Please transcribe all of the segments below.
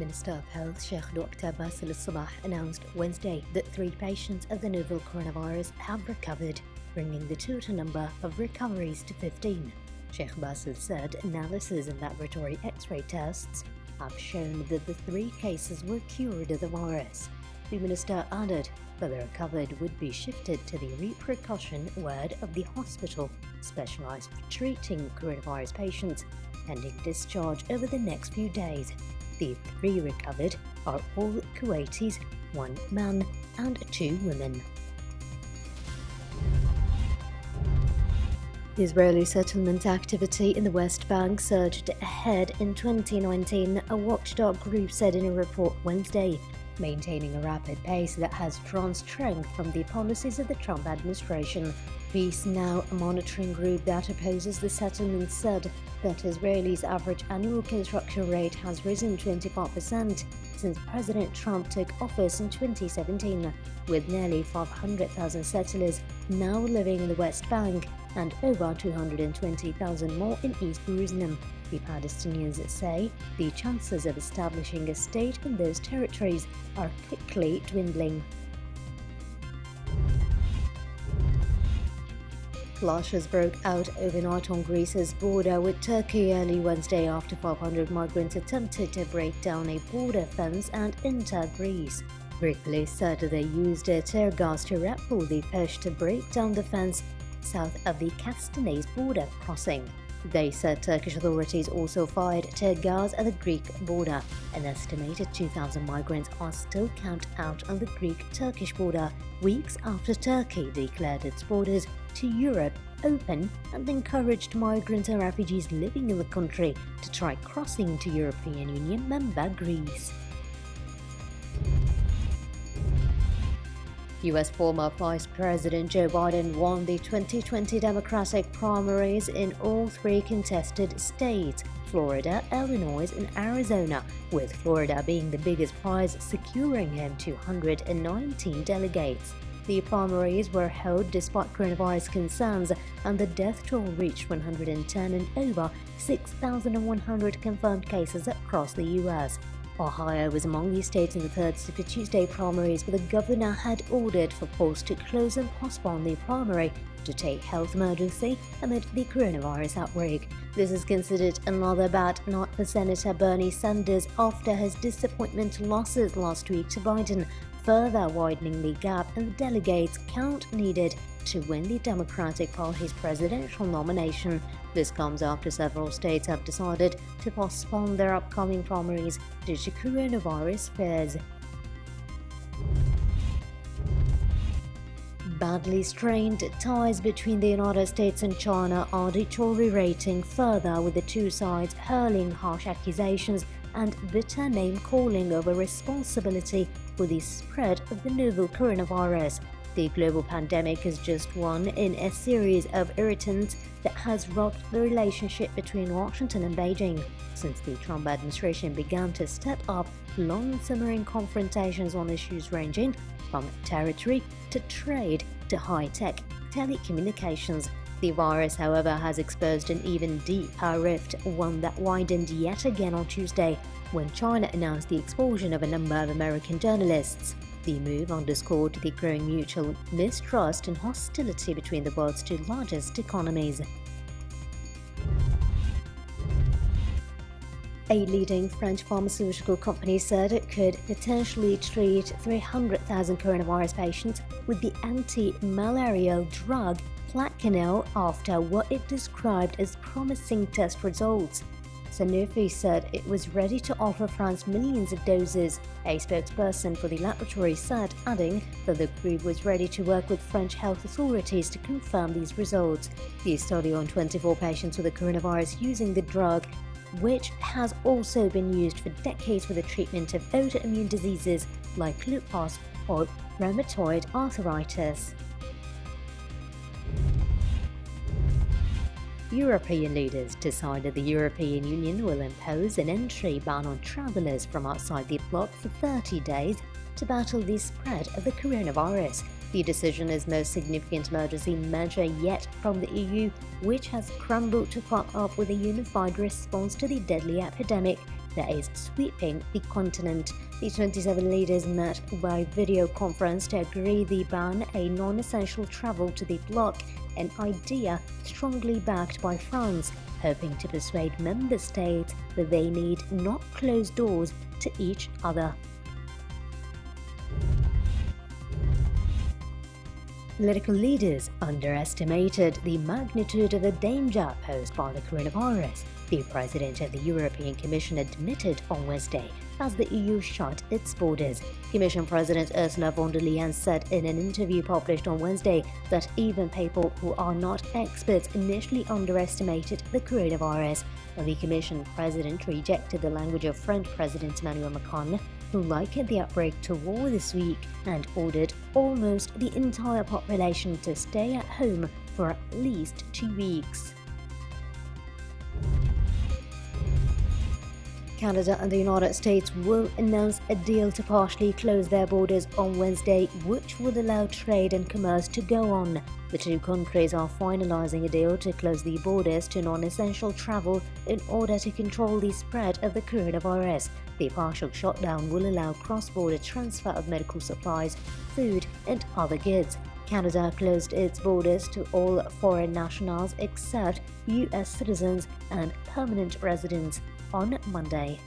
Minister of Health Sheikh Dr. Bassel Al-Sabah announced Wednesday that 3 patients of the novel coronavirus have recovered, bringing the total number of recoveries to 15. Sheikh Bassel said analysis and laboratory X-ray tests have shown that the 3 cases were cured of the virus. The minister added that the recovered would be shifted to the repercussion ward of the hospital specialized for treating coronavirus patients, pending discharge over the next few days. The 3 recovered are all Kuwaitis, 1 man and 2 women. Israeli settlement activity in the West Bank surged ahead in 2019, a watchdog group said in a report Wednesday, maintaining a rapid pace that has drawn strength from the policies of the Trump administration. Peace Now, a monitoring group that opposes the settlement, said that Israel's average annual construction rate has risen 24% since President Trump took office in 2017, with nearly 500,000 settlers now living in the West Bank and over 220,000 more in East Jerusalem. The Palestinians say the chances of establishing a state in those territories are quickly dwindling. Clashes broke out overnight on Greece's border with Turkey early Wednesday after 500 migrants attempted to break down a border fence and enter Greece. Greek police said they used tear gas to repel the push to break down the fence south of the Kastanes border crossing. They said Turkish authorities also fired tear gas at the Greek border. An estimated 2,000 migrants are still camped out on the Greek-Turkish border weeks after Turkey declared its borders to Europe open and encouraged migrants and refugees living in the country to try crossing to European Union member Greece. U.S. former Vice President Joe Biden won the 2020 Democratic primaries in all 3 contested states, Florida, Illinois, and Arizona, with Florida being the biggest prize, securing him 219 delegates. The primaries were held despite coronavirus concerns, and the death toll reached 110 and over 6,100 confirmed cases across the U.S. Ohio was among the states in the third Super Tuesday primaries, but the governor had ordered for polls to close and postpone the primary to take health emergency amid the coronavirus outbreak. This is considered another bad night for Senator Bernie Sanders after his disappointment losses last week to Biden, further widening the gap in the delegates count needed to win the Democratic Party's presidential nomination. This comes after several states have decided to postpone their upcoming primaries due to coronavirus fears. Badly strained ties between the United States and China are deteriorating further, with the 2 sides hurling harsh accusations and bitter name-calling over responsibility for the spread of the novel coronavirus. The global pandemic is just one in a series of irritants that has rocked the relationship between Washington and Beijing since the Trump administration began to step up long-simmering confrontations on issues ranging from territory to trade to high-tech telecommunications. The virus, however, has exposed an even deeper rift, one that widened yet again on Tuesday when China announced the expulsion of a number of American journalists. The move underscored the growing mutual mistrust and hostility between the world's 2 largest economies. A leading French pharmaceutical company said it could potentially treat 300,000 coronavirus patients with the anti-malarial drug Plaquenil after what it described as promising test results. Sanofi said it was ready to offer France millions of doses, a spokesperson for the laboratory said, adding that the group was ready to work with French health authorities to confirm these results. The study on 24 patients with the coronavirus using the drug, which has also been used for decades for the treatment of autoimmune diseases like lupus or rheumatoid arthritis. European leaders decided the European Union will impose an entry ban on travellers from outside the bloc for 30 days to battle the spread of the coronavirus. The decision is the most significant emergency measure yet from the EU, which has scrambled to come up with a unified response to the deadly epidemic that is sweeping the continent. The 27 leaders met by video conference to agree the ban a non-essential travel to the bloc, an idea strongly backed by France, hoping to persuade member states that they need not close doors to each other. Political leaders underestimated the magnitude of the danger posed by the coronavirus, the President of the European Commission admitted on Wednesday as the EU shut its borders. Commission President Ursula von der Leyen said in an interview published on Wednesday that even people who are not experts initially underestimated the coronavirus. The Commission President rejected the language of French President Emmanuel Macron, who likened the outbreak to war this week and ordered almost the entire population to stay at home for at least 2 weeks. Canada and the United States will announce a deal to partially close their borders on Wednesday, which would allow trade and commerce to go on. The two countries are finalizing a deal to close the borders to non-essential travel in order to control the spread of the coronavirus. The partial shutdown will allow cross-border transfer of medical supplies, food, and other goods. Canada closed its borders to all foreign nationals except U.S. citizens and permanent residents on Monday.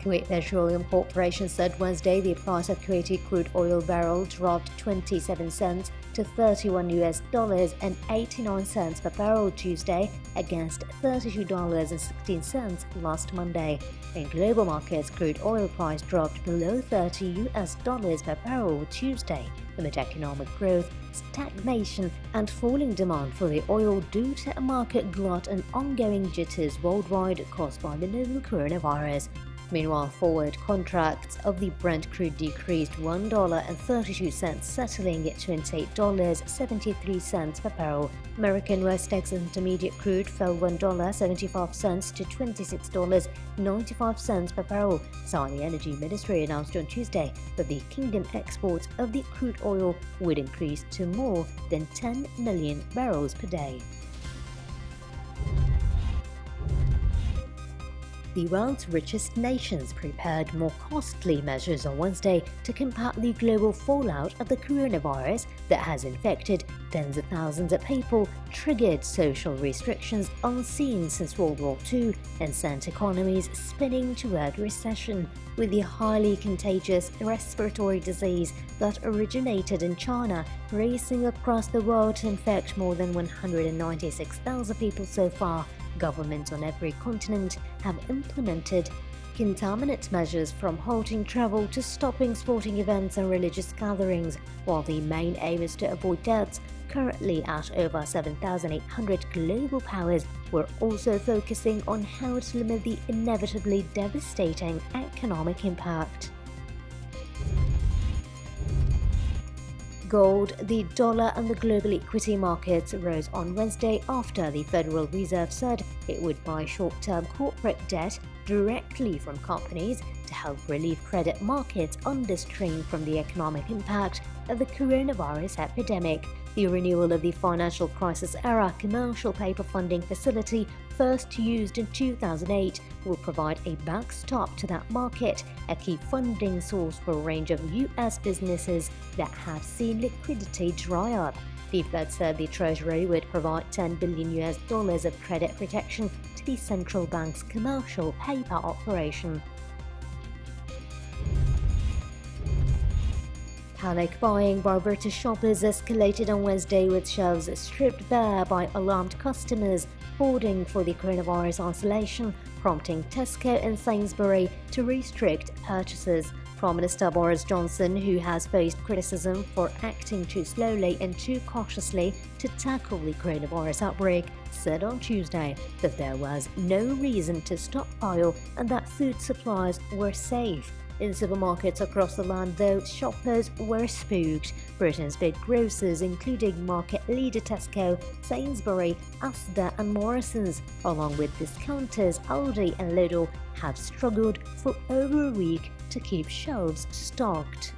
Kuwait Petroleum Corporation said Wednesday the price of Kuwaiti crude oil barrel dropped 27 cents to $31 and 89 cents per barrel Tuesday against $32.16 last Monday. In global markets, crude oil price dropped below $30 per barrel Tuesday amid economic growth, stagnation, and falling demand for the oil due to a market glut and ongoing jitters worldwide caused by the novel coronavirus. Meanwhile, forward contracts of the Brent crude decreased $1.32, settling at $28.73 per barrel. American West Texas Intermediate crude fell $1.75 to $26.95 per barrel. Saudi Energy Ministry announced on Tuesday that the kingdom exports of the crude oil would increase to more than 10 million barrels per day. The world's richest nations prepared more costly measures on Wednesday to combat the global fallout of the coronavirus that has infected tens of thousands of people, triggered social restrictions unseen since World War II, and sent economies spinning toward recession. With the highly contagious respiratory disease that originated in China racing across the world to infect more than 196,000 people so far, governments on every continent have implemented containment measures, from halting travel to stopping sporting events and religious gatherings, while the main aim is to avoid deaths. Currently at over 7,800 global powers were also focusing on how to limit the inevitably devastating economic impact. Gold, the dollar, and the global equity markets rose on Wednesday after the Federal Reserve said it would buy short-term corporate debt directly from companies to help relieve credit markets under strain from the economic impact of the coronavirus epidemic. The renewal of the financial crisis-era commercial paper funding facility, first used in 2008, will provide a backstop to that market, a key funding source for a range of U.S. businesses that have seen liquidity dry up. The Fed said the Treasury would provide $10 billion of credit protection to the central bank's commercial paper operation. Panic buying by British shoppers escalated on Wednesday, with shelves stripped bare by alarmed customers hoarding for the coronavirus isolation, prompting Tesco and Sainsbury to restrict purchases. Prime Minister Boris Johnson, who has faced criticism for acting too slowly and too cautiously to tackle the coronavirus outbreak, said on Tuesday that there was no reason to stockpile and that food supplies were safe. In supermarkets across the land, though, shoppers were spooked. Britain's big grocers, including market leader Tesco, Sainsbury, Asda and Morrisons, along with discounters Aldi and Lidl, have struggled for over a week to keep shelves stocked.